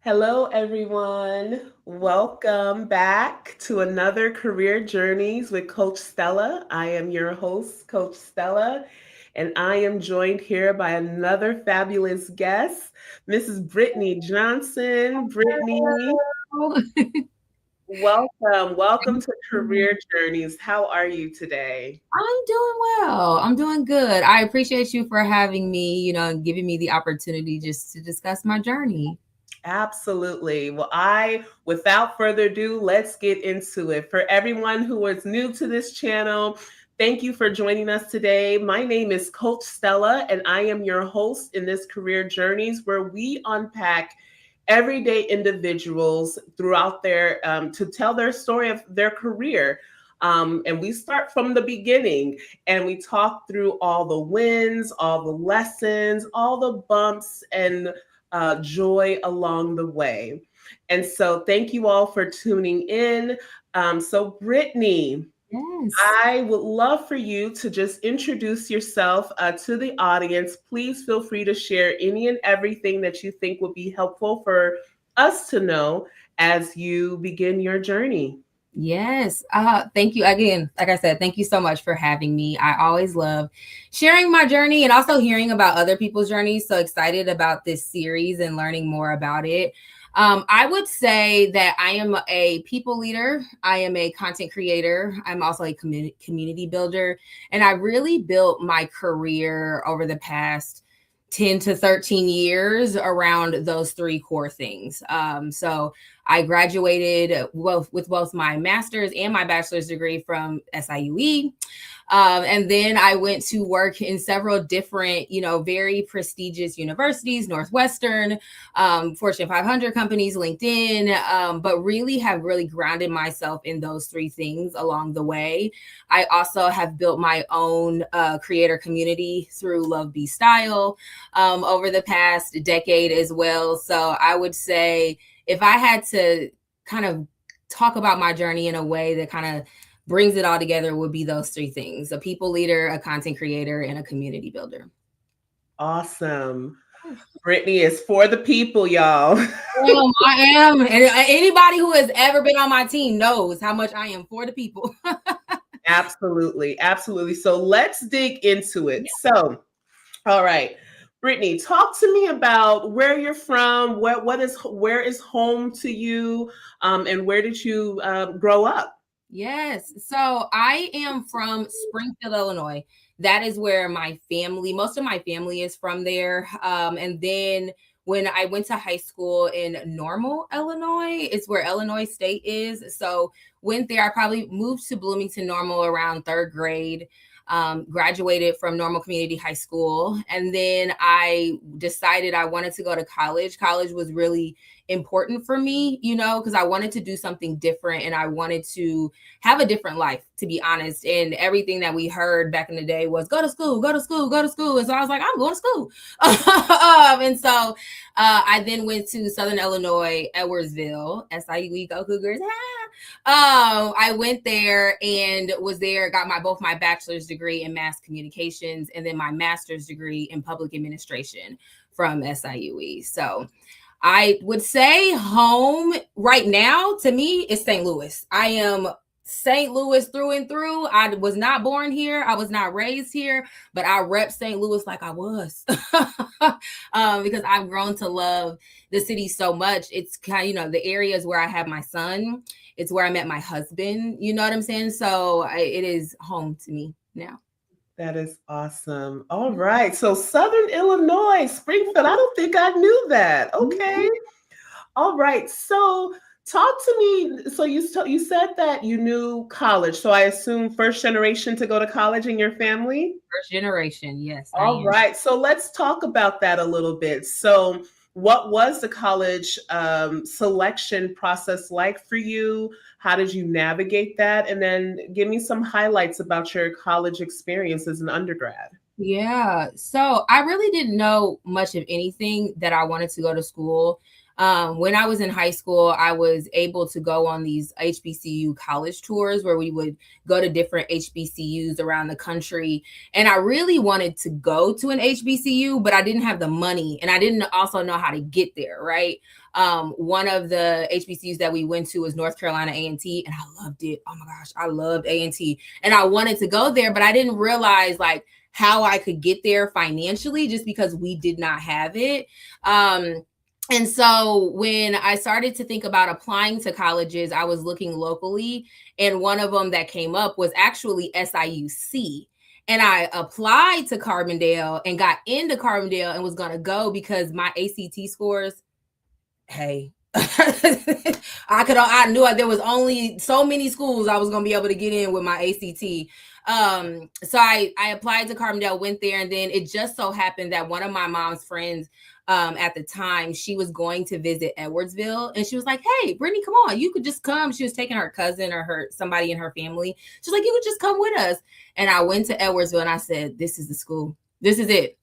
Hello, everyone. Welcome back to another Career Journeys with Coach Stella. I am your host, Coach Stella, and I am joined here by another fabulous guest, Mrs. Brittany Johnson. Brittany, Hello. welcome. Welcome Thank to you. Career Journeys. How are you today? I'm doing well. I'm doing good. I appreciate you for having me, and giving me the opportunity just to discuss my journey. Absolutely. Without further ado, let's get into it. For everyone who is new to this channel, thank you for joining us today. My name is Coach Stella, and I am your host in this Career Journeys where we unpack everyday individuals throughout to tell their story of their career. And we start from the beginning and we talk through all the wins, all the lessons, all the bumps, and joy along the way. And so, thank you all for tuning in. Brittany, Yes. I would love for you to just introduce yourself to the audience. Please feel free to share any and everything that you think would be helpful for us to know as you begin your journey. Yes. Thank you again. Like I said, thank you so much for having me. I always love sharing my journey and also hearing about other people's journeys. So excited about this series and learning more about it. I would say that I am a people leader. I am a content creator. I'm also a community builder. And I really built my career over the past 10 to 13 years around those three core things. So I graduated with both my master's and my bachelor's degree from SIUE. And then I went to work in several different, very prestigious universities, Northwestern, Fortune 500 companies, LinkedIn, but really have really grounded myself in those three things along the way. I also have built my own creator community through Love Be Style over the past decade as well. So I would say if I had to kind of talk about my journey in a way that kind of brings it all together, would be those three things: a people leader, a content creator, and a community builder. Awesome. Brittany is for the people, y'all. I am. And anybody who has ever been on my team knows how much I am for the people. Absolutely. Absolutely. So let's dig into it. So, all right. Brittany, talk to me about where you're from. Where is home to you, and where did you grow up? Yes. So I am from Springfield, Illinois. That is where most of my family is from there. And then when I went to high school in Normal, Illinois, it's where Illinois State is. So went there. I probably moved to Bloomington Normal around third grade. Graduated from Normal Community High School. And then I decided I wanted to go to college. College was really important for me, because I wanted to do something different and I wanted to have a different life, to be honest. And everything that we heard back in the day was go to school, go to school, go to school. And so I was like, I'm going to school. And so I then went to Southern Illinois, Edwardsville, SIUE, go Cougars. I went there and was there, got both my bachelor's degree in mass communications and then my master's degree in public administration from SIUE. So I would say home right now to me is St. Louis. I am St. Louis through and through. I was not born here. I was not raised here, but I rep St. Louis like I was because I've grown to love the city so much. It's kind of, the areas where I have my son. It's where I met my husband. You know what I'm saying? So it is home to me now. That is awesome. All right. So Southern Illinois, Springfield. I don't think I knew that. Okay. All right. So talk to me. So you said that you knew college. So I assume first generation to go to college in your family? First generation. Yes, I All am. right. So let's talk about that a little bit. So, what was the college selection process like for you? How did you navigate that? And then give me some highlights about your college experience as an undergrad. Yeah. So I really didn't know much of anything that I wanted to go to school. When I was in high school, I was able to go on these HBCU college tours where we would go to different HBCUs around the country. And I really wanted to go to an HBCU, but I didn't have the money and I didn't also know how to get there. Right. One of the HBCUs that we went to was North Carolina A&T, and I loved it. Oh my gosh, I loved A&T, and I wanted to go there, but I didn't realize like how I could get there financially just because we did not have it. And so when I started to think about applying to colleges, I was looking locally, and one of them that came up was actually SIUC. And I applied to Carbondale and got into Carbondale and was going to go because my ACT scores, hey, I knew there was only so many schools I was going to be able to get in with my ACT. So I applied to Carbondale, went there, and then it just so happened that one of my mom's friends at the time, she was going to visit Edwardsville, and she was like, "Hey, Brittany, come on, you could just come." She was taking her cousin or somebody in her family. She's like, "You could just come with us." And I went to Edwardsville, and I said, "This is the school. This is it."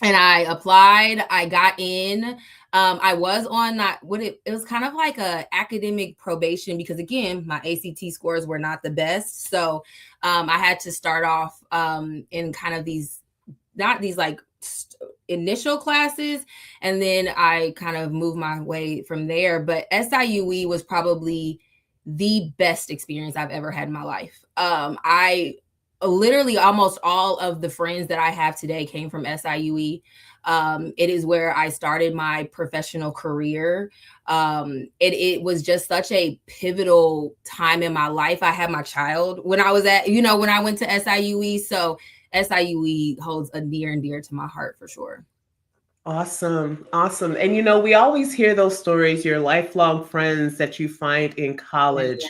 And I applied. I got in. I was on it was kind of like a academic probation because again, my ACT scores were not the best. So I had to start off in kind of these, not these like initial classes, and then I kind of moved my way from there. But SIUE was probably the best experience I've ever had in my life. I literally almost all of the friends that I have today came from SIUE. It is where I started my professional career. It was just such a pivotal time in my life. I had my child when I was when I went to SIUE. So SIUE holds a near and dear to my heart for sure. Awesome. Awesome. And we always hear those stories, your lifelong friends that you find in college.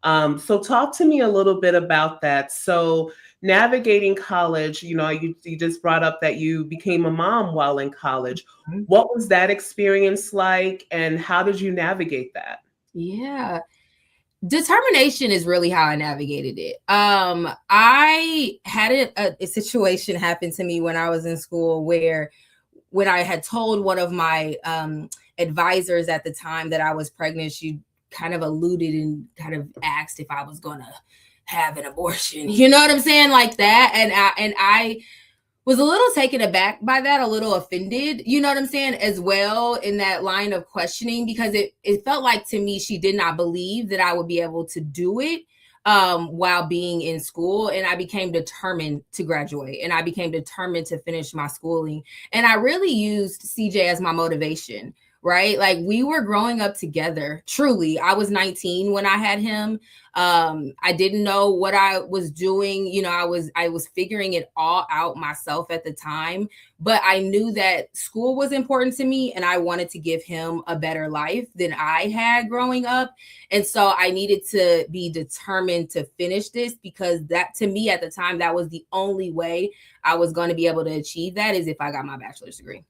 So talk to me a little bit about that. So navigating college, you just brought up that you became a mom while in college. Mm-hmm. What was that experience like, and how did you navigate that? Yeah. Determination is really how I navigated it. I had a situation happen to me when I was in school where when I had told one of my advisors at the time that I was pregnant, she kind of alluded and kind of asked if I was going to have an abortion. You know what I'm saying? Like that. And I was a little taken aback by that, a little offended, you know what I'm saying, as well, in that line of questioning, because it felt like to me she did not believe that I would be able to do it while being in school. And I became determined to graduate, and I became determined to finish my schooling. And I really used CJ as my motivation, right? Like we were growing up together. Truly, I was 19 when I had him. I didn't know what I was doing. I was figuring it all out myself at the time, but I knew that school was important to me and I wanted to give him a better life than I had growing up. And so I needed to be determined to finish this, because that, to me at the time, that was the only way I was going to be able to achieve that, is if I got my bachelor's degree.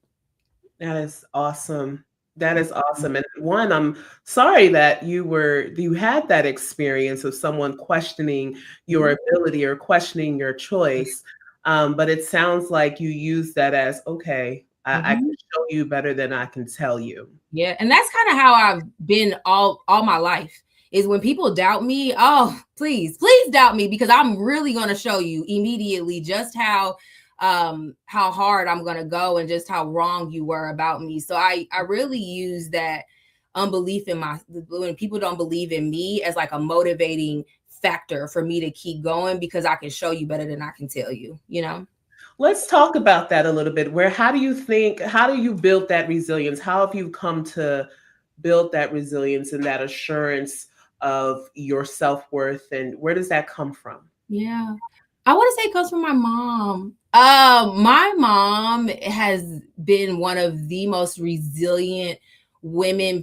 That is awesome. That is awesome. And one, I'm sorry that you had that experience of someone questioning your ability or questioning your choice. But it sounds like you use that as, okay, I can show you better than I can tell you. Yeah. And that's kind of how I've been all my life, is when people doubt me, oh, please doubt me, because I'm really going to show you immediately just how hard I'm going to go and just how wrong you were about me. So I really use that unbelief when people don't believe in me as like a motivating factor for me to keep going, because I can show you better than I can tell you, Let's talk about that a little bit. How do you build that resilience? How have you come to build that resilience and that assurance of your self-worth, and where does that come from? Yeah. I want to say it comes from my mom. My mom has been one of the most resilient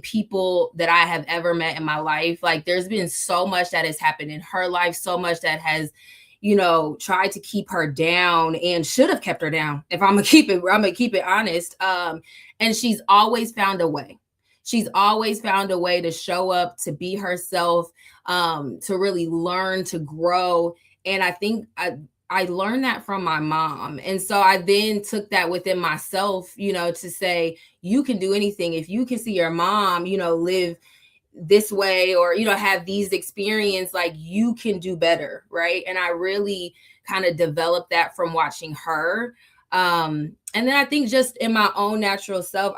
people that I have ever met in my life. Like there's been so much that has happened in her life, so much that has, tried to keep her down and should have kept her down. If I'm gonna keep it honest. And she's always found a way. She's always found a way to show up, to be herself, to really learn, to grow. And I think I learned that from my mom. And so I then took that within myself, to say, you can do anything. If you can see your mom, live this way, or, have these experiences, like you can do better. Right. And I really kind of developed that from watching her. And then I think just in my own natural self,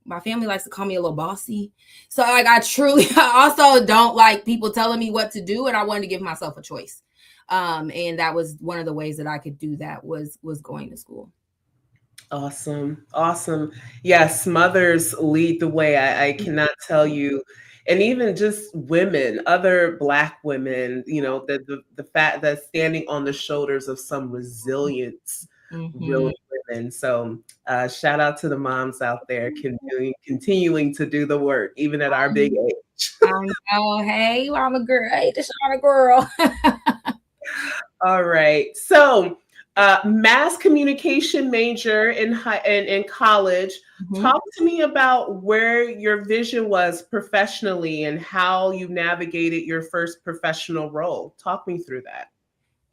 my family likes to call me a little bossy. So like I truly I also don't like people telling me what to do, and I wanted to give myself a choice. And that was one of the ways that I could do that was going to school. Awesome. Awesome. Yes, mothers lead the way. I cannot tell you. And even just women, other Black women, the fact that standing on the shoulders of some resilience, Mm-hmm. real women. So shout out to the moms out there continuing to do the work, even at our big age. I know. Hey, I'm a girl. Hey, this I'm a girl. All right. So, mass communication major in college. Mhm. Talk to me about where your vision was professionally and how you navigated your first professional role. Talk me through that.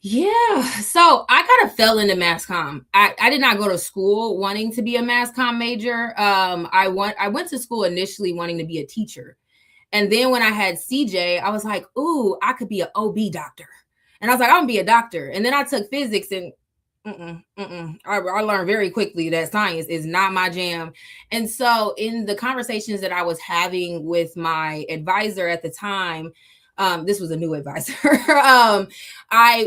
Yeah. So I kind of fell into mass comm. I did not go to school wanting to be a mass comm major. I went to school initially wanting to be a teacher. And then when I had CJ, I was like, ooh, I could be an OB doctor. And I was like, I'm gonna be a doctor. And then I took physics and I learned very quickly that science is not my jam. And so in the conversations that I was having with my advisor at the time, this was a new advisor.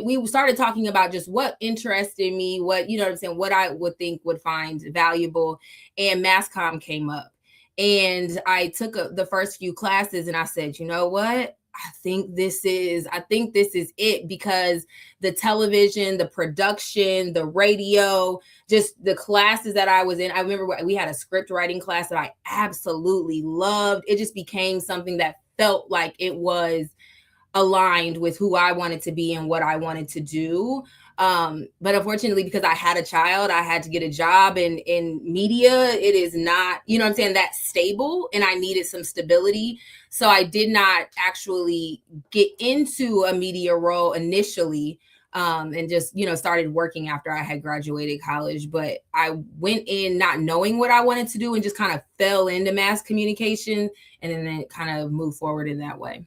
We started talking about just what interested me, what, you know what I'm saying, what I would think would find valuable. And mass comm came up. And I took the first few classes and I said, you know what? I think this is it, because the television, the production, the radio, just the classes that I was in. I remember we had a script writing class that I absolutely loved. It just became something that felt like it was aligned with who I wanted to be and what I wanted to do. But unfortunately, because I had a child, I had to get a job in media. It is not, you know what I'm saying, that stable, and I needed some stability. So I did not actually get into a media role initially. And just, started working after I had graduated college. But I went in not knowing what I wanted to do and just kind of fell into mass communication, and then it kind of moved forward in that way.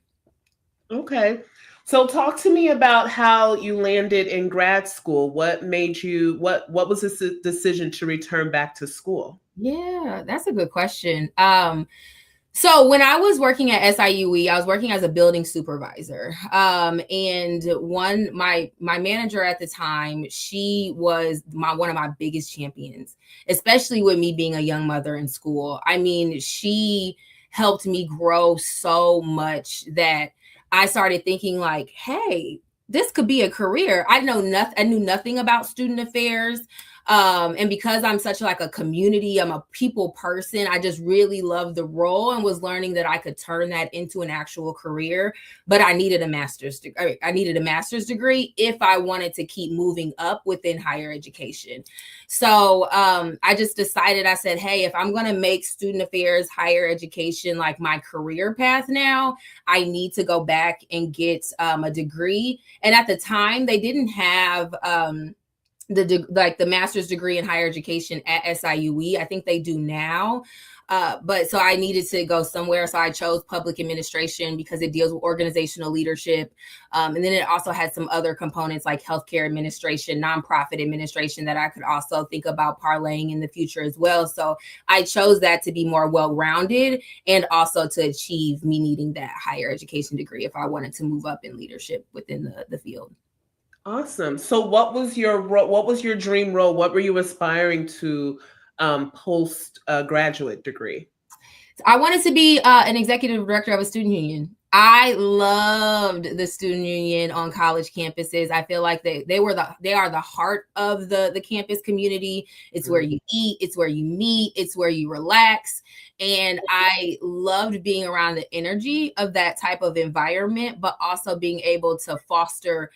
Okay. So talk to me about how you landed in grad school. What was this decision to return back to school? Yeah, that's a good question. So when I was working at SIUE, I was working as a building supervisor. And my manager at the time, she was one of my biggest champions, especially with me being a young mother in school. I mean, she helped me grow so much that I started thinking like, hey, this could be a career. I knew nothing about student affairs. And because I'm such like a community, I'm a people person, I just really loved the role and was learning that I could turn that into an actual career. But I needed a master's degree. I needed a master's degree if I wanted to keep moving up within higher education. So I just decided, I said, hey, if I'm going to make student affairs, higher education, like my career path now, I need to go back and get a degree. And at the time, they didn't have the master's degree in higher education at SIUE. I think they do now. But so I needed to go somewhere. So I chose public administration because it deals with organizational leadership. And then it also had some other components like healthcare administration, nonprofit administration that I could also think about parlaying in the future as well. So I chose that to be more well-rounded and also to achieve me needing that higher education degree if I wanted to move up in leadership within the field. Awesome. So what was your dream role? What were you aspiring to post graduate degree? I wanted to be an executive director of a student union. I loved the student union on college campuses. I feel like they are the heart of the campus community. It's where you eat, it's where you meet, it's where you relax. And I loved being around the energy of that type of environment, but also being able to foster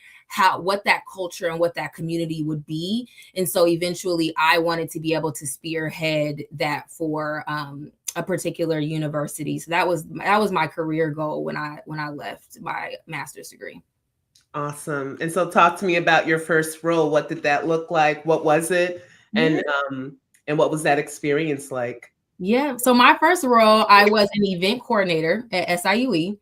what that culture and what that community would be. And so eventually I wanted to be able to spearhead that for a particular university. So that was my career goal when I left my master's degree. Awesome. And so talk to me about your first role. What did that look like? What was it? Yeah. And what was that experience like? Yeah. So my first role, I was an event coordinator at SIUE.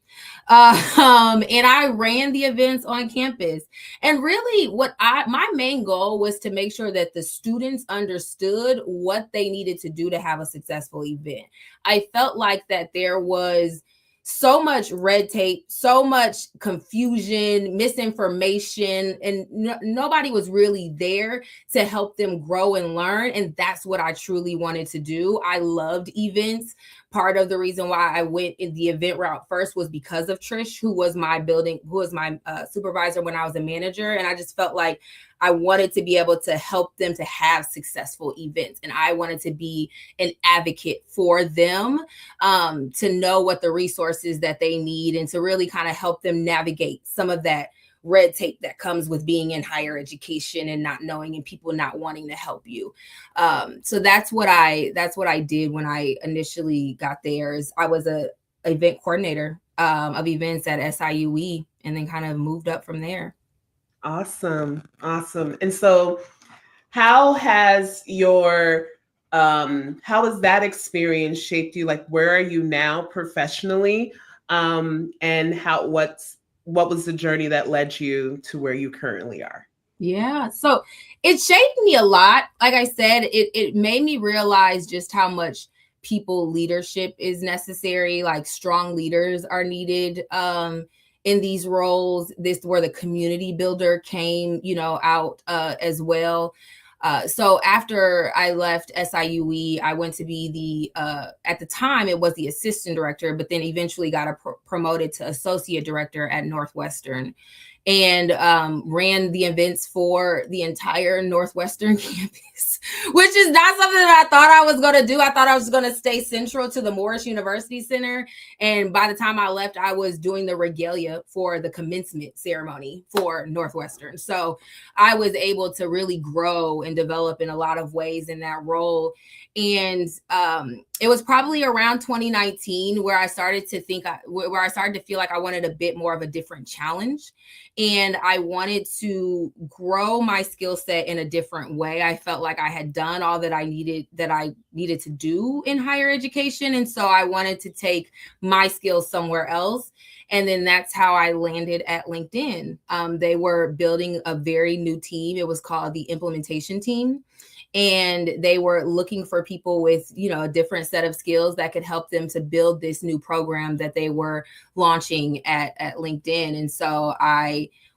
And I ran the events on campus. And really my main goal was to make sure that the students understood what they needed to do to have a successful event. I felt like that there was so much red tape, so much confusion, misinformation, and nobody was really there to help them grow and learn. And that's what I truly wanted to do. I loved events. Part of the reason why I went in the event route first was because of Trish, who was my supervisor when I was a manager. And I just felt like I wanted to be able to help them to have successful events. And I wanted to be an advocate for them, to know what the resources that they need and to really kind of help them navigate some of that red tape that comes with being in higher education and not knowing and people not wanting to help you. So that's what I did when I initially got there. Is I was a event coordinator of events at SIUE, and then kind of moved up from there. Awesome. Awesome. And so how has how has that experience shaped you? Like, where are you now professionally? And what was the journey that led you to where you currently are? Yeah. So it shaped me a lot. Like I said, it made me realize just how much people leadership is necessary. Like strong leaders are needed in these roles. This where the community builder came, out as well. So after I left SIUE, I went to be at the time it was the assistant director, but then eventually got promoted to associate director at Northwestern, and ran the events for the entire Northwestern campus, which is not something that I thought I was going to do. I thought I was going to stay central to the Morris University Center. And by the time I left, I was doing the regalia for the commencement ceremony for Northwestern. So I was able to really grow and develop in a lot of ways in that role. And it was probably around 2019 where I started to feel like I wanted a bit more of a different challenge. And I wanted to grow my skill set in a different way. I felt like I had done all that I needed to do in higher education. And so I wanted to take my skills somewhere else. And then that's how I landed at LinkedIn. They were building a very new team. It was called the implementation team. And they were looking for people with, a different set of skills that could help them to build this new program that they were launching at LinkedIn. And so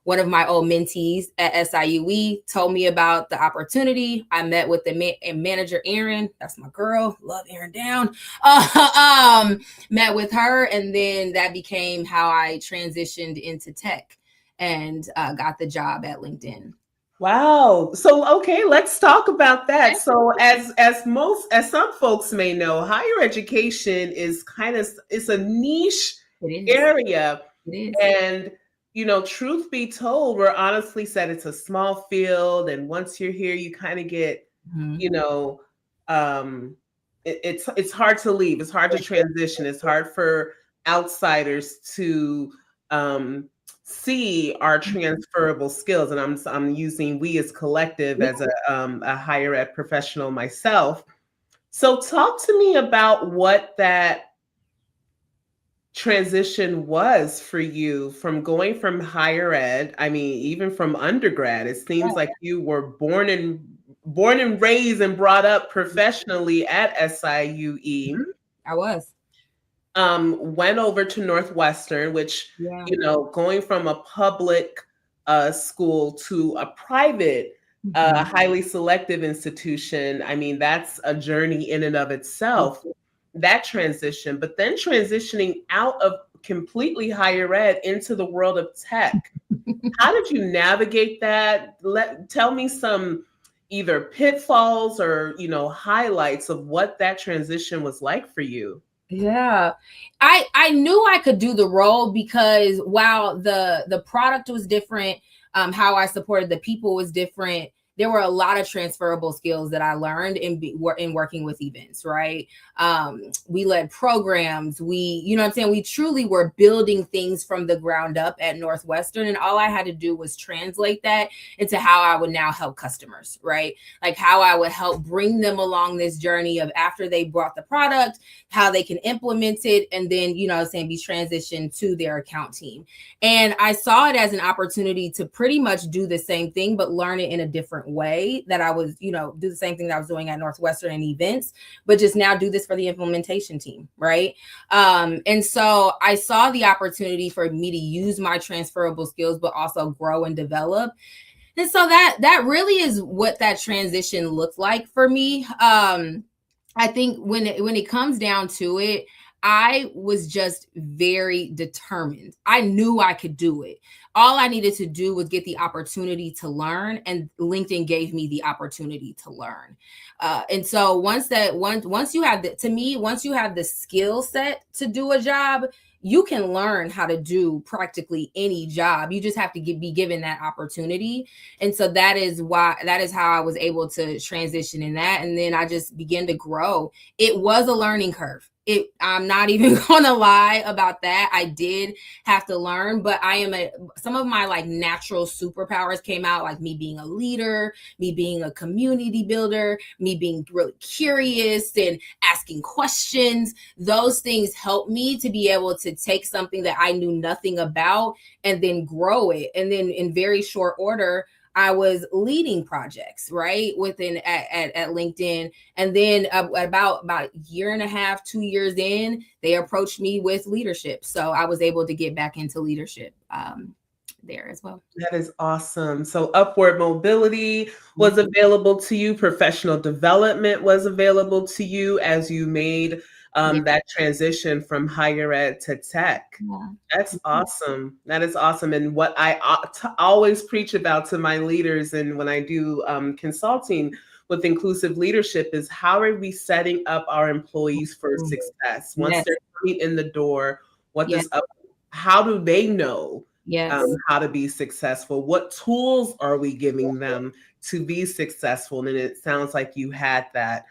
one of my old mentees at SIUE told me about the opportunity. I met with the manager, Erin. That's my girl. Love Erin down. Met with her. And then that became how I transitioned into tech and got the job at LinkedIn. Wow. So okay, let's talk about that. So as some folks may know, higher education is it's a niche area. It is. And truth be told, we're honestly said it's a small field, and once you're here, you kind of get, it's hard to leave. It's hard to transition. It's hard for outsiders to see our transferable skills. And I'm using we as collective as a higher ed professional myself. So talk to me about what that transition was for you from going from higher ed. I mean, even from undergrad, it seems like you were born and raised and brought up professionally at SIUE. I was. Went over to Northwestern, which, going from a public school to a private, highly selective institution, I mean, that's a journey in and of itself, that transition. But then transitioning out of completely higher ed into the world of tech. How did you navigate that? Tell me some either pitfalls or, highlights of what that transition was like for you. Yeah, I knew I could do the role because while the product was different, how I supported the people was different. there were a lot of transferable skills that I learned in working with events, right? We led programs. You know what I'm saying? We truly were building things from the ground up at Northwestern. And all I had to do was translate that into how I would now help customers, right? Like how I would help bring them along this journey of after they bought the product, how they can implement it, and then, you know what I'm saying, be transitioned to their account team. And I saw it as an opportunity to pretty much do the same thing, but learn it in a different way, that I was, you know, do the same thing that I was doing at Northwestern and events, but just now do this for the implementation team, right? And so I saw the opportunity for me to use my transferable skills, but also grow and develop. And so that really is what that transition looked like for me. I think when it comes down to it, I was just very determined. I knew I could do it. All I needed to do was get the opportunity to learn, and LinkedIn gave me the opportunity to learn. And so once you have once you have the skill set to do a job, you can learn how to do practically any job. You just have to be given that opportunity. And so that is how I was able to transition in that. And then I just began to grow. It was a learning curve. I'm not even going to lie about that. I did have to learn, but some of my like natural superpowers came out, like me being a leader, me being a community builder, me being really curious and asking questions. Those things helped me to be able to take something that I knew nothing about and then grow it. And then in very short order, I was leading projects, right, at LinkedIn. And then about a year and a half, 2 years in, they approached me with leadership. So I was able to get back into leadership there as well. That is awesome. So upward mobility was available to you. Professional development was available to you as you made that transition from higher ed to tech. Yeah. That's awesome. That is awesome. And what I always preach about to my leaders, and when I do consulting with inclusive leadership, is how are we setting up our employees for success? Once they're coming in the door, how do they know how to be successful? What tools are we giving them to be successful? And it sounds like you had that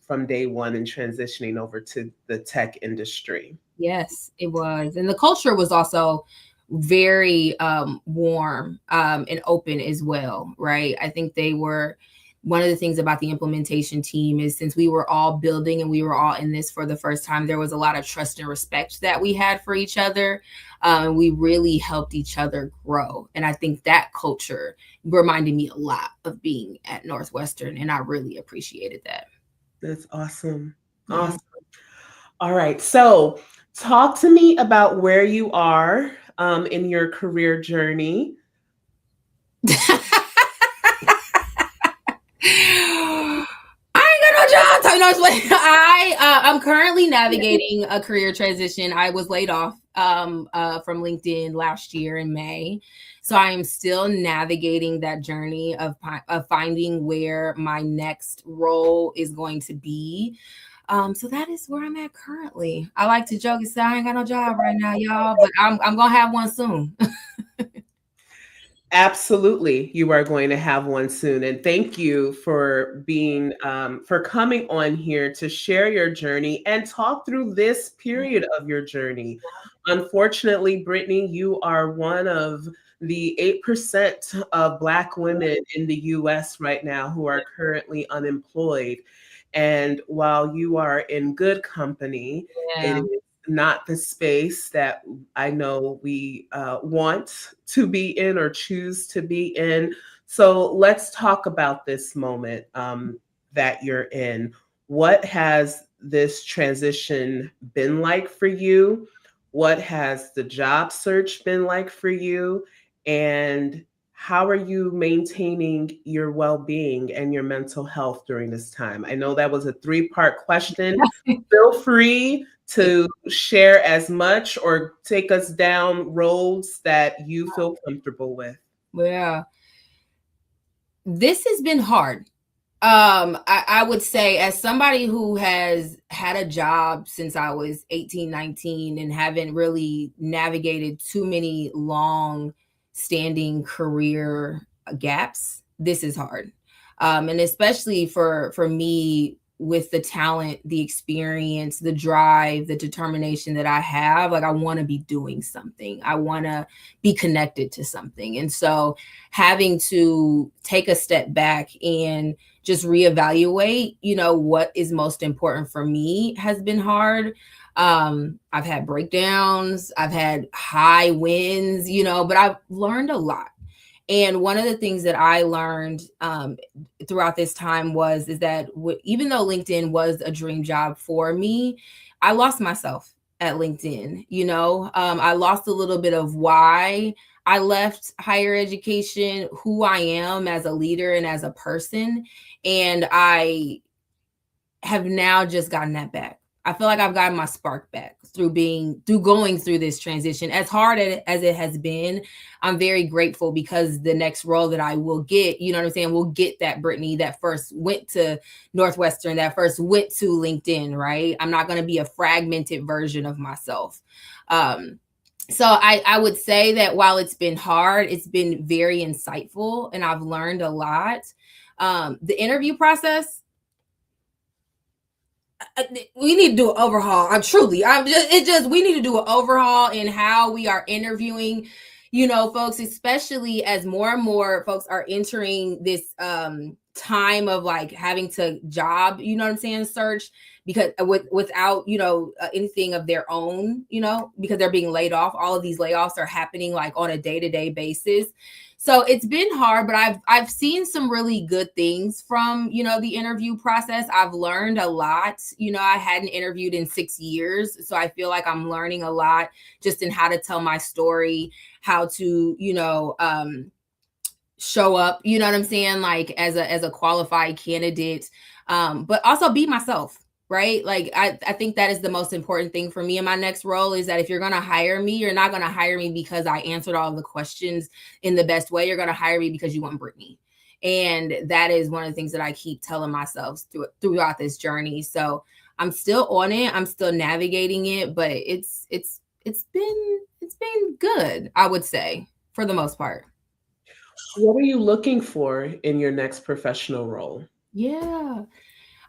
from day one and transitioning over to the tech industry. Yes, it was. And the culture was also very warm and open as well, right? I think one of the things about the implementation team is, since we were all building and we were all in this for the first time, there was a lot of trust and respect that we had for each other. We really helped each other grow. And I think that culture reminded me a lot of being at Northwestern, and I really appreciated that. That's awesome. Awesome. All right. So talk to me about where you are in your career journey. I'm currently navigating a career transition. I was laid off from LinkedIn last year in May. So I am still navigating that journey of finding where my next role is going to be. So that is where I'm at currently. I like to joke and say I ain't got no job right now, y'all, but I'm gonna have one soon. Absolutely, you are going to have one soon. And thank you for for coming on here to share your journey and talk through this period of your journey. Unfortunately, Brittany, you are one of the 8% of Black women in the US right now who are currently unemployed. And while you are in good company, it is not the space that I know we want to be in or choose to be in. So let's talk about this moment that you're in. What has this transition been like for you? What has the job search been like for you? And how are you maintaining your well-being and your mental health during this time? I know that was a 3-part question. Feel free to share as much or take us down roads that you feel comfortable with. Yeah. This has been hard. I would say, as somebody who has had a job since I was 18, 19 and haven't really navigated too many long standing career gaps, this is hard. And especially for me, with the talent, the experience, the drive, the determination that I have, like I want to be doing something. I want to be connected to something. And so having to take a step back and just reevaluate, what is most important for me has been hard. I've had breakdowns, I've had high wins, but I've learned a lot. And one of the things that I learned throughout this time is that even though LinkedIn was a dream job for me, I lost myself at LinkedIn. I lost a little bit of why I left higher education, who I am as a leader and as a person. And I have now just gotten that back. I feel like I've gotten my spark back through going through this transition. As hard as it has been, I'm very grateful because the next role that I will get, you know what I'm saying, will get that Brittany that first went to Northwestern, that first went to LinkedIn, right? I'm not going to be a fragmented version of myself. So I would say that while it's been hard, it's been very insightful and I've learned a lot. The interview process, we need to do an overhaul. We need to do an overhaul in how we are interviewing, folks, especially as more and more folks are entering this time of like having to job, search, because without, anything of their own, because they're being laid off. All of these layoffs are happening like on a day-to-day basis. So it's been hard, but I've seen some really good things from, the interview process. I've learned a lot. I hadn't interviewed in 6 years. So I feel like I'm learning a lot just in how to tell my story, how to, show up, you know what I'm saying? Like as a qualified candidate, but also be myself. Right? Like, I think that is the most important thing for me in my next role is that if you're going to hire me, you're not going to hire me because I answered all the questions in the best way. You're going to hire me because you want Brittany. And that is one of the things that I keep telling myself throughout this journey. So I'm still on it. I'm still navigating it, but it's been good, I would say, for the most part. What are you looking for in your next professional role? Yeah.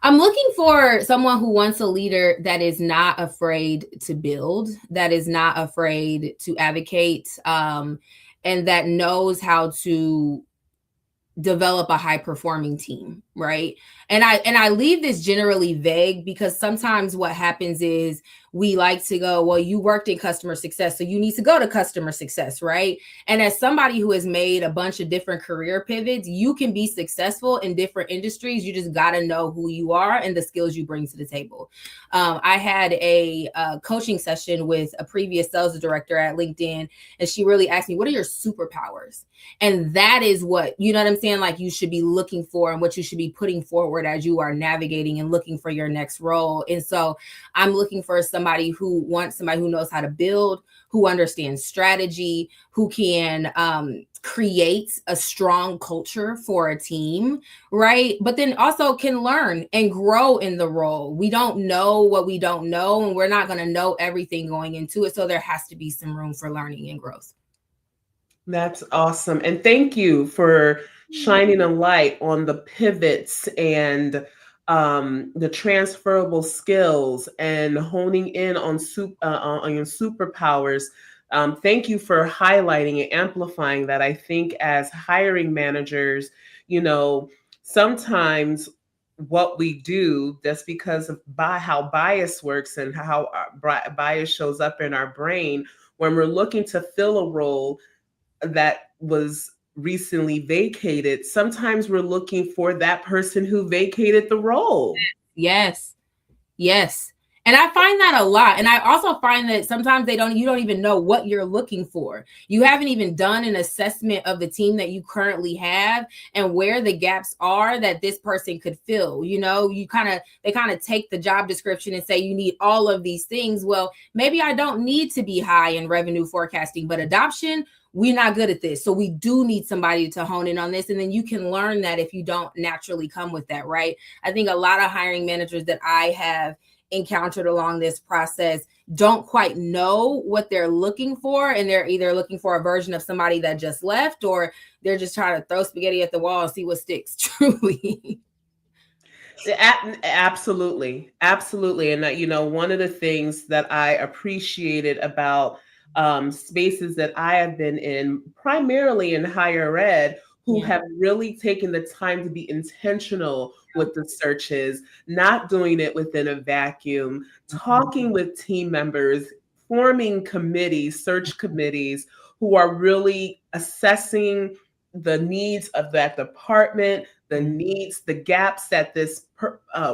I'm looking for someone who wants a leader that is not afraid to build, that is not afraid to advocate, and that knows how to develop a high performing team, right? And I leave this generally vague because sometimes what happens is we like to go, well, you worked in customer success, so you need to go to customer success, right? And as somebody who has made a bunch of different career pivots, you can be successful in different industries. You just got to know who you are and the skills you bring to the table. I had a coaching session with a previous sales director at LinkedIn, and she really asked me, what are your superpowers? And that is what, you know what I'm saying? Like you should be looking for and what you should be putting forward as you are navigating and looking for your next role. And so I'm looking for somebody who knows how to build, who understands strategy, who can create a strong culture for a team, right? But then also can learn and grow in the role. We don't know what we don't know, and we're not going to know everything going into it. So there has to be some room for learning and growth. That's awesome. And thank you for shining a light on the pivots and the transferable skills and honing in on your superpowers. Thank you for highlighting and amplifying that. I think as hiring managers, sometimes what we do just because of how bias works and how bias shows up in our brain when we're looking to fill a role that was recently vacated, sometimes we're looking for that person who vacated the role. Yes. And I find that a lot. And I also find that sometimes you don't even know what you're looking for. You haven't even done an assessment of the team that you currently have and where the gaps are that this person could fill. They kind of take the job description and say, you need all of these things. Well, maybe I don't need to be high in revenue forecasting, but adoption, we're not good at this. So we do need somebody to hone in on this. And then you can learn that if you don't naturally come with that, right? I think a lot of hiring managers that I have encountered along this process don't quite know what they're looking for, and they're either looking for a version of somebody that just left, or they're just trying to throw spaghetti at the wall and see what sticks. Truly. Absolutely, absolutely. And one of the things that I appreciated about spaces that I have been in, primarily in higher ed, who Yeah. have really taken the time to be intentional with the searches, not doing it within a vacuum, talking with team members, forming committees, search committees, who are really assessing the needs of that department, the needs, the gaps that this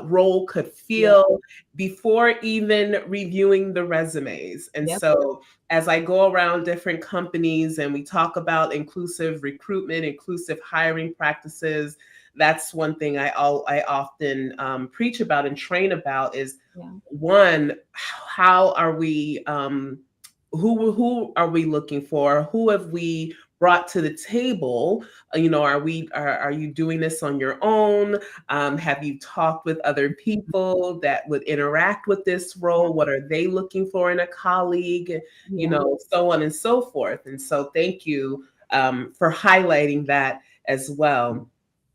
role could Yeah. fill before even reviewing the resumes. And Yep. so, as I go around different companies and we talk about inclusive recruitment, inclusive hiring practices, that's one thing I often preach about and train about is Yeah. one, how are we who are we looking for? Who have we brought to the table? Are you doing this on your own? Have you talked with other people that would interact with this role? What are they looking for in a colleague? Yeah. So on and so forth. And so thank you for highlighting that as well.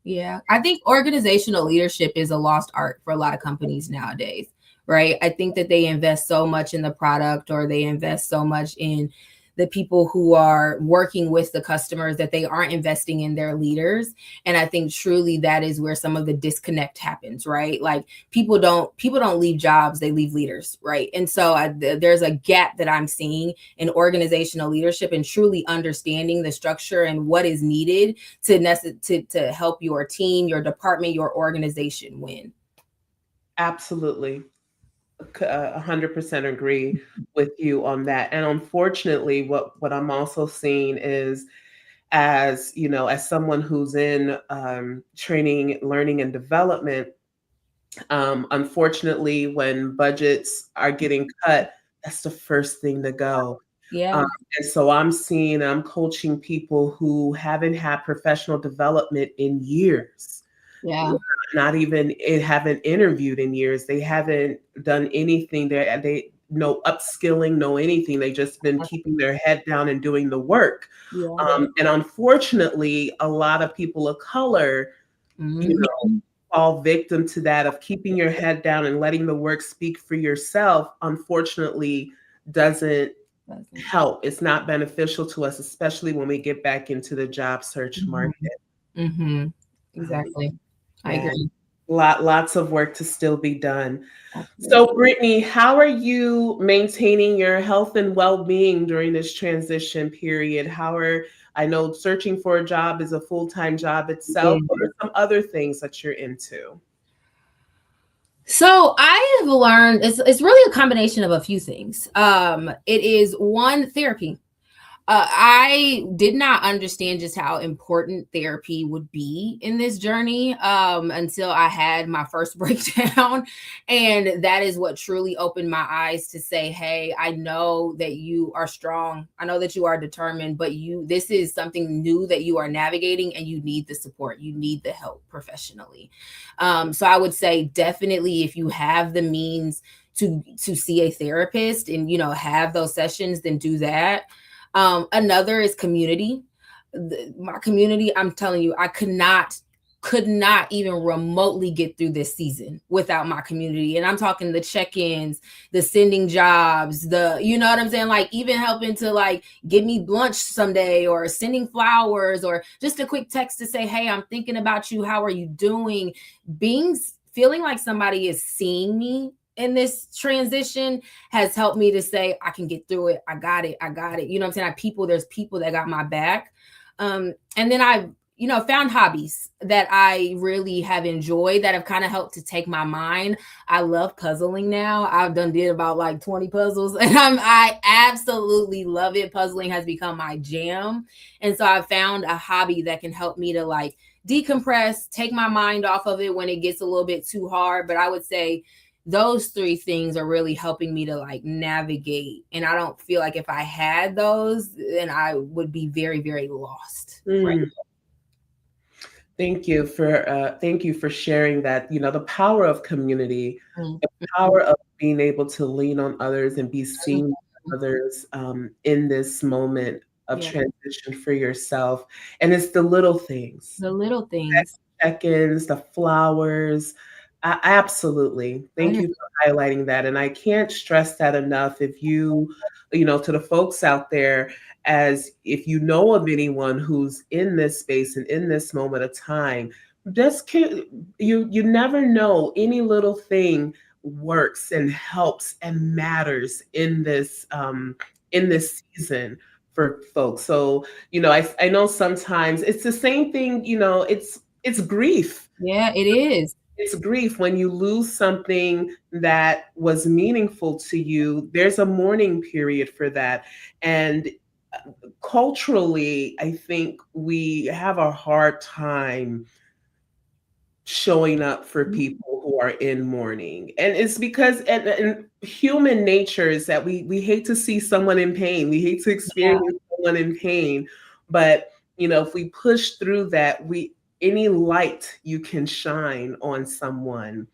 Yeah, I think organizational leadership is a lost art for a lot of companies nowadays, right? I think that they invest so much in the product, or they invest so much in the people who are working with the customers, that they aren't investing in their leaders. And I think truly that is where some of the disconnect happens, right? Like people don't leave jobs, they leave leaders, right? And so there's a gap that I'm seeing in organizational leadership, and truly understanding the structure and what is needed to help your team, your department, your organization win. Absolutely. 100% agree with you on that. And unfortunately, what I'm also seeing is, as someone who's in training, learning, and development, unfortunately, when budgets are getting cut, that's the first thing to go. Yeah. Um, and so I'm coaching people who haven't had professional development in years, Yeah. not even it haven't interviewed in years. They haven't done anything. They no upskilling, no anything. They just been keeping their head down and doing the work. Yeah. And unfortunately, a lot of people of color, you know, Mhm. fall victim to that of keeping your head down and letting the work speak for yourself. Unfortunately, doesn't help. It's not beneficial to us, especially when we get back into the job search Mhm. market. Mhm. Um, Exactly. I yeah. agree. Lots of work to still be done. Absolutely. So, Brittany, how are you maintaining your health and well-being during this transition period? I know searching for a job is a full-time job itself. What are some other things that you're into? So I have learned it's really a combination of a few things. It is one, therapy. I did not understand just how important therapy would be in this journey until I had my first breakdown. And that is what truly opened my eyes to say, hey, I know that you are strong. I know that you are determined, but this is something new that you are navigating, and you need the support. You need the help professionally. So I would say definitely, if you have the means to see a therapist and have those sessions, then do that. Another is community. My community, I'm telling you, I could not even remotely get through this season without my community. And I'm talking the check-ins, the sending jobs, you know what I'm saying? Like even helping to like give me lunch someday, or sending flowers, or just a quick text to say, hey, I'm thinking about you. How are you doing? Feeling like somebody is seeing me in this transition has helped me to say, I can get through it. I got it. I got it. You know what I'm saying? There's people that got my back. And then I've, found hobbies that I really have enjoyed that have kind of helped to take my mind. I love puzzling now. I've did about like 20 puzzles, and I absolutely love it. Puzzling has become my jam. And so I found a hobby that can help me to like decompress, take my mind off of it when it gets a little bit too hard. But I would say those three things are really helping me to like navigate. And I don't feel like if I had those, then I would be very, very lost. Right. Mm. Thank you for sharing that. You know, the power of community, Mm, the power of being able to lean on others and be mhm. seen by others in this moment of Yeah, transition for yourself. And it's the little things, the little things. check-ins, the flowers. Absolutely. Thank you for highlighting that. And I can't stress that enough. If you, you know, to the folks out there, as if you know of anyone who's in this space and in this moment of time, just can, you never know, any little thing works and helps and matters in this season for folks. So you know, I know sometimes it's the same thing, you know, it's grief. Yeah, it is. It's grief when you lose something that was meaningful to you. There's a mourning period for that. And culturally, I think we have a hard time showing up for people who are in mourning. And it's because and human nature is that we hate to see someone in pain. We hate to Yeah, experience someone in pain. But you know, if we push through that, we any light you can shine on someone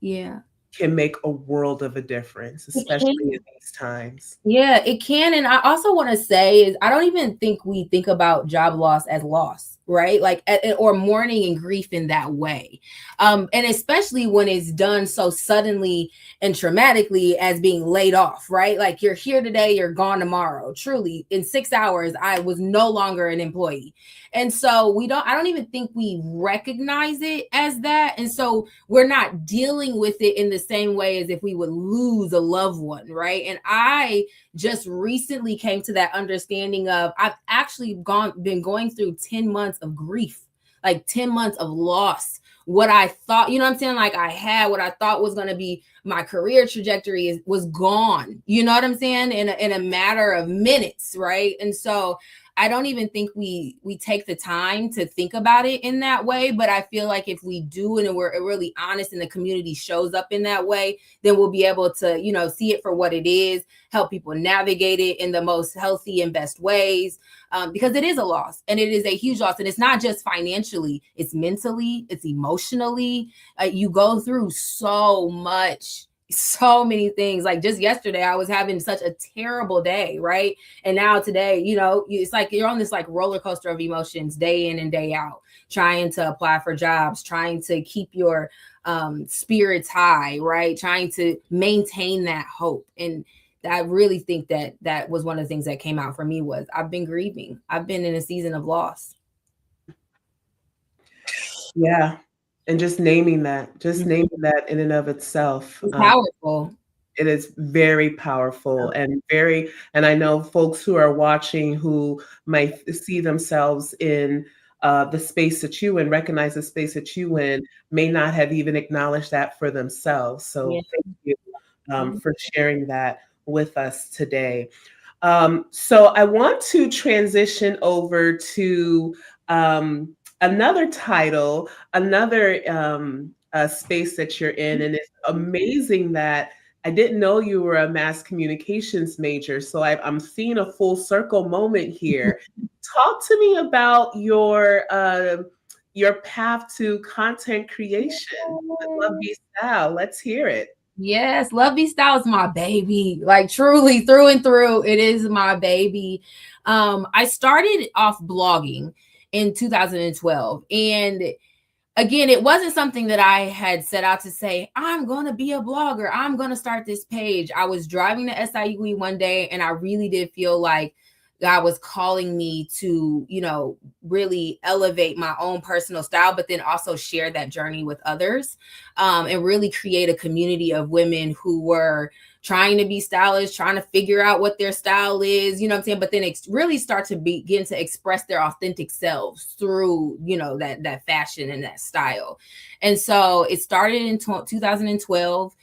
yeah. can make a world of a difference, It especially in can. these times. Yeah, it can. And I also want to say is I don't even think we think about job loss as loss, right? Like or mourning and grief in that way. And especially when it's done so suddenly and traumatically as being laid off, right? Like you're here today, you're gone tomorrow. Truly, in 6 hours, I was no longer an employee. And so I don't even think we recognize it as that. And so we're not dealing with it in the same way as if we would lose a loved one, right? And I just recently came to that understanding of I've actually been going through 10 months of grief, like 10 months of loss. What I thought, you know what I'm saying? Like I had what I thought was going to be my career trajectory was gone. You know what I'm saying? In a matter of minutes, right? And so I don't even think we take the time to think about it in that way. But I feel like if we do and we're really honest and the community shows up in that way, then we'll be able to, see it for what it is, help people navigate it in the most healthy and best ways. Because it is a loss and it is a huge loss. And it's not just financially, it's mentally, it's emotionally. You go through so many things. Like just yesterday, I was having such a terrible day, right? And now today, it's like you're on this like roller coaster of emotions day in and day out, trying to apply for jobs, trying to keep your spirits high, right? Trying to maintain that hope. And I really think that was one of the things that came out for me was I've been grieving. I've been in a season of loss. Yeah. And just naming that in and of itself. It's powerful. It is very powerful and and I know folks who are watching who might see themselves in the space that you in, recognize the space that you in, may not have even acknowledged that for themselves. Yeah. So thank you for sharing that with us today. So I want to transition over to another title, another space that you're in, and it's amazing that I didn't know you were a mass communications major. So I'm seeing a full circle moment here. Talk to me about your path to content creation with Love Be Style. Let's hear it. Yes, Love Be Style is my baby. Like truly through and through, it is my baby. I started off blogging in 2012. And again, it wasn't something that I had set out to say, I'm going to be a blogger. I'm going to start this page. I was driving to SIUE one day and I really did feel like God was calling me to, really elevate my own personal style, but then also share that journey with others, and really create a community of women who were trying to be stylish, trying to figure out what their style is, you know what I'm saying? But then really start to begin to express their authentic selves through, that fashion and that style. And so it started in 2012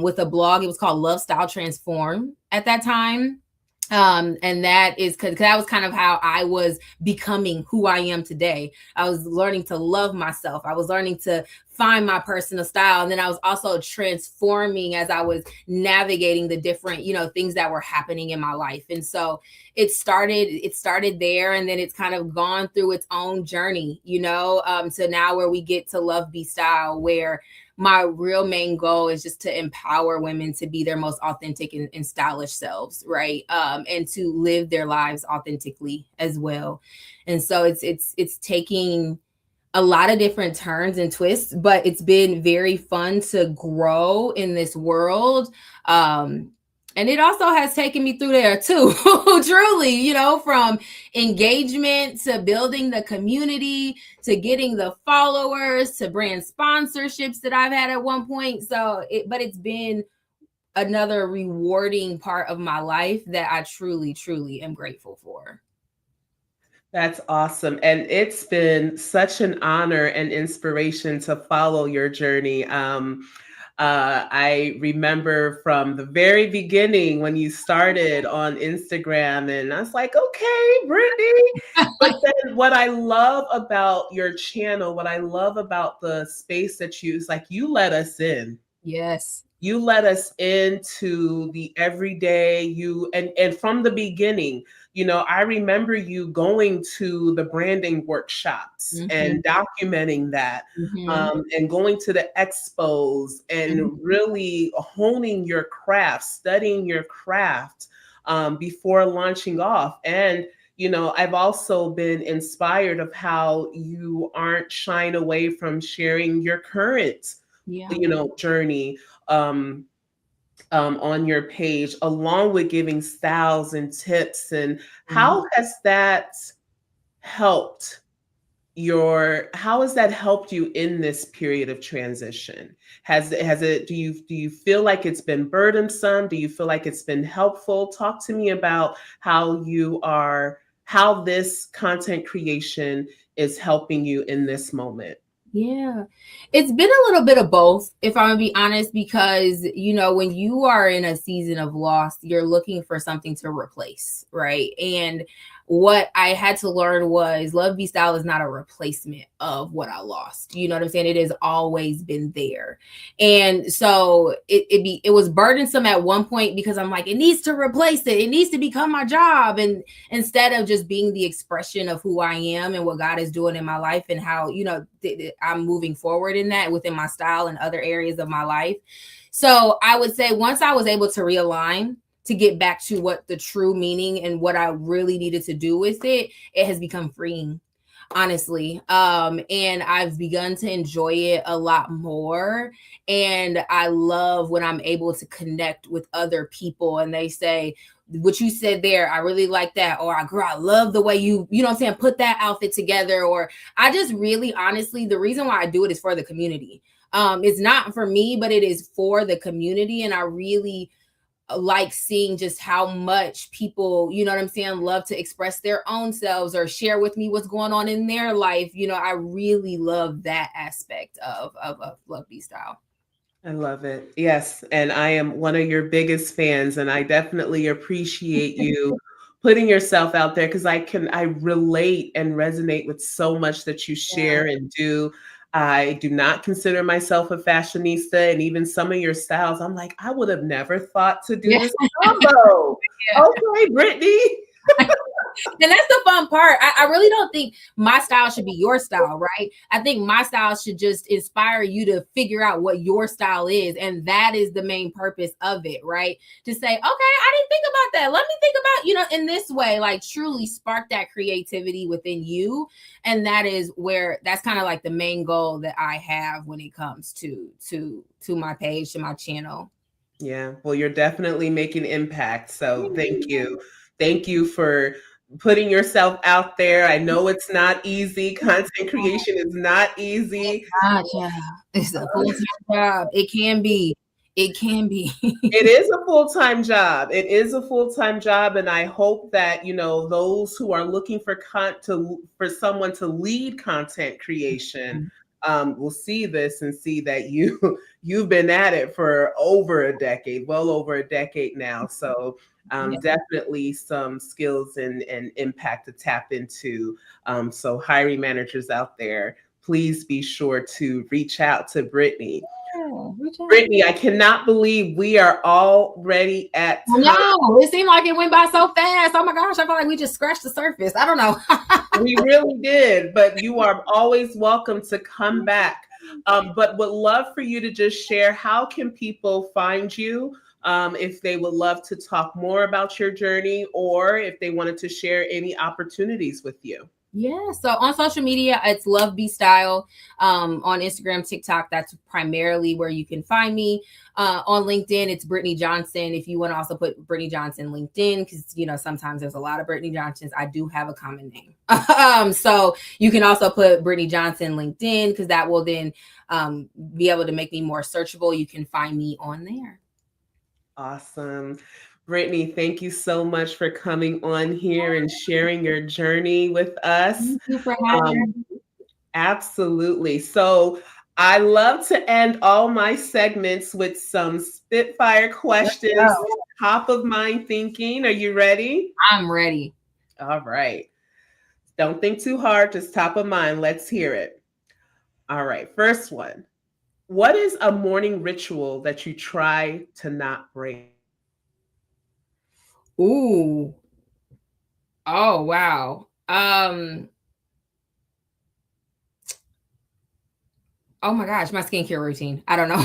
with a blog. It was called Love Style Transform at that time. And that is because that was kind of how I was becoming who I am today. I was learning to love myself. I was learning to find my personal style. And then I was also transforming as I was navigating the different, things that were happening in my life. And so it started there, and then it's kind of gone through its own journey, to now where we get to Love Be Style, where my real main goal is just to empower women to be their most authentic and stylish selves, right? And to live their lives authentically as well. And so it's taking a lot of different turns and twists, but it's been very fun to grow in this world. And it also has taken me through there too, truly, from engagement to building the community to getting the followers to brand sponsorships that I've had at one point. But it's been another rewarding part of my life that I truly, truly am grateful for. That's awesome. And it's been such an honor and inspiration to follow your journey. I remember from the very beginning when you started on Instagram, and I was like, okay, Brittany. But then what I love about your channel, what I love about the space that you, is like you let us in. Yes. You let us into the everyday you, and from the beginning, I remember you going to the branding workshops and documenting that, and going to the expos and really honing your craft, studying your craft, before launching off. And I've also been inspired of how you aren't shying away from sharing your current, Yeah. journey, um, on your page, along with giving styles and tips. And how has that helped how has that helped you in this period of transition? Has it, do you feel like it's been burdensome? Do you feel like it's been helpful? Talk to me about how this content creation is helping you in this moment. Yeah, it's been a little bit of both, if I'm gonna be honest, because when you are in a season of loss, you're looking for something to replace, right? And what I had to learn was Love Be Style is not a replacement of what I lost. You know what I'm saying? It has always been there. And so it was burdensome at one point because I'm like, it needs to replace it. It needs to become my job. And instead of just being the expression of who I am and what God is doing in my life and how, I'm moving forward in that within my style and other areas of my life. So I would say once I was able to realign to get back to what the true meaning and what I really needed to do with it, it has become freeing, honestly. And I've begun to enjoy it a lot more. And I love when I'm able to connect with other people and they say, what you said there, I really like that. Or girl, I love the way you know what I'm saying, put that outfit together. Or I just really, honestly, the reason why I do it is for the community. It's not for me, but it is for the community. And I really like seeing just how much people, you know what I'm saying, love to express their own selves or share with me what's going on in their life. I really love that aspect of Love Be Style. I love it. Yes. And I am one of your biggest fans, and I definitely appreciate you putting yourself out there because I relate and resonate with so much that you Yeah. share and do. I do not consider myself a fashionista, and even some of your styles, I'm like, I would have never thought to do Yeah. this combo. Okay, Brittany. And that's the fun part. I really don't think my style should be your style, right? I think my style should just inspire you to figure out what your style is. And that is the main purpose of it, right? To say, okay, I didn't think about that. Let me think about, in this way, like truly spark that creativity within you. And that's kind of like the main goal that I have when it comes to my page, to my channel. Yeah, well, you're definitely making impact. So thank you. Thank you for putting yourself out there. I know it's not easy. Content creation is not easy. Yeah. It's a full-time job. It can be. It can be. It is a full-time job. It is a full-time job, and I hope that, those who are looking for someone to lead content creation, will see this and see that you've been at it for over a decade, well over a decade now. So Yeah. definitely some skills and impact to tap into. So hiring managers out there, please be sure to reach out to Brittany. Yeah, reach out. Brittany, I cannot believe we are already at time. No, it seemed like it went by so fast. Oh my gosh, I feel like we just scratched the surface. I don't know. We really did, but you are always welcome to come back. But would love for you to just share how can people find you if they would love to talk more about your journey or if they wanted to share any opportunities with you. Yeah, so on social media, it's Love Be Style. On Instagram, TikTok, that's primarily where you can find me. On LinkedIn, it's Brittany Johnson. If you want to also put Brittany Johnson LinkedIn, because sometimes there's a lot of Brittany Johnsons. I do have a common name, so you can also put Brittany Johnson LinkedIn because that will then be able to make me more searchable. You can find me on there. Awesome. Brittany, thank you so much for coming on here and sharing your journey with us. Thank you for having me. Absolutely. So I love to end all my segments with some spitfire questions, top of mind thinking. Are you ready? I'm ready. All right. Don't think too hard, just top of mind. Let's hear it. All right. First one. What is a morning ritual that you try to not break? Ooh. Oh wow. Oh my gosh, my skincare routine. I don't know.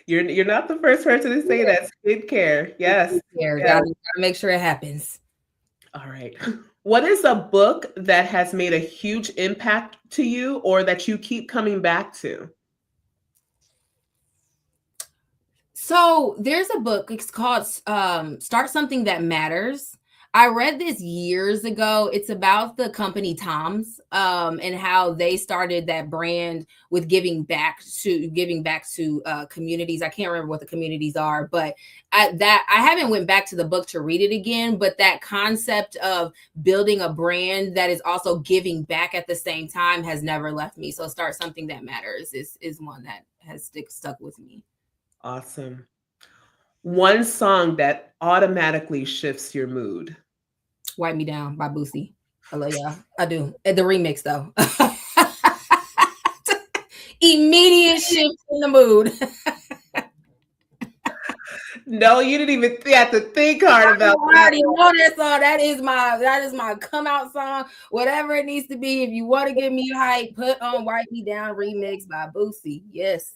You're not the first person to say that. Skincare. Yes. Skincare. Yes. Gotta make sure it happens. All right. What is a book that has made a huge impact to you or that you keep coming back to? So there's a book. It's called Start Something That Matters. I read this years ago. It's about the company Tom's and how they started that brand with giving back to communities. I can't remember what the communities are, but I haven't went back to the book to read it again. But that concept of building a brand that is also giving back at the same time has never left me. So Start Something That Matters is one that has stuck with me. Awesome. One song that automatically shifts your mood. Wipe Me Down by Boosie. I love y'all. I do. The remix though. Immediate shift in the mood. No, you didn't even have to think hard about I already know that song. That is my come out song. Whatever it needs to be. If you want to get me hype, put on Wipe Me Down remix by Boosie. Yes.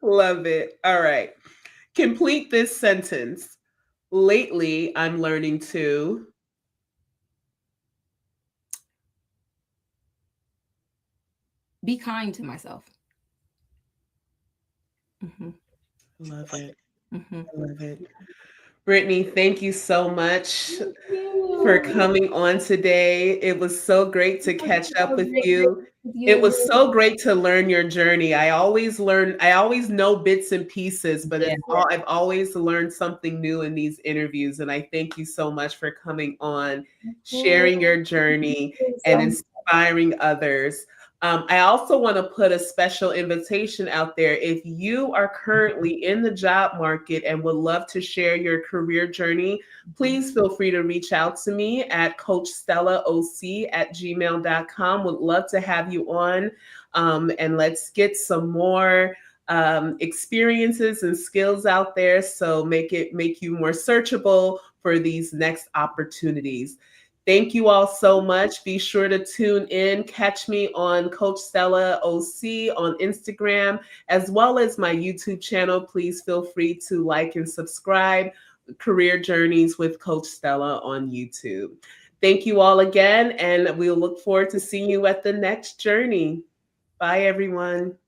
Love it. All right. Complete this sentence. Lately, I'm learning to. Be kind to myself. Mm-hmm. Love it. Mm-hmm. I love it. Brittany, thank you so much for coming on today. It was so great to catch up with you. It was so great to learn your journey. I always know bits and pieces, but I've always learned something new in these interviews. And I thank you so much for coming on, sharing your journey, and inspiring others. I also want to put a special invitation out there. If you are currently in the job market and would love to share your career journey, please feel free to reach out to me at coachstellaoc@gmail.com. Would love to have you on, and let's get some more experiences and skills out there. So make you more searchable for these next opportunities. Thank you all so much. Be sure to tune in. Catch me on Coach Stella OC on Instagram, as well as my YouTube channel. Please feel free to like and subscribe. Career Journeys with Coach Stella on YouTube. Thank you all again, and we'll look forward to seeing you at the next journey. Bye, everyone.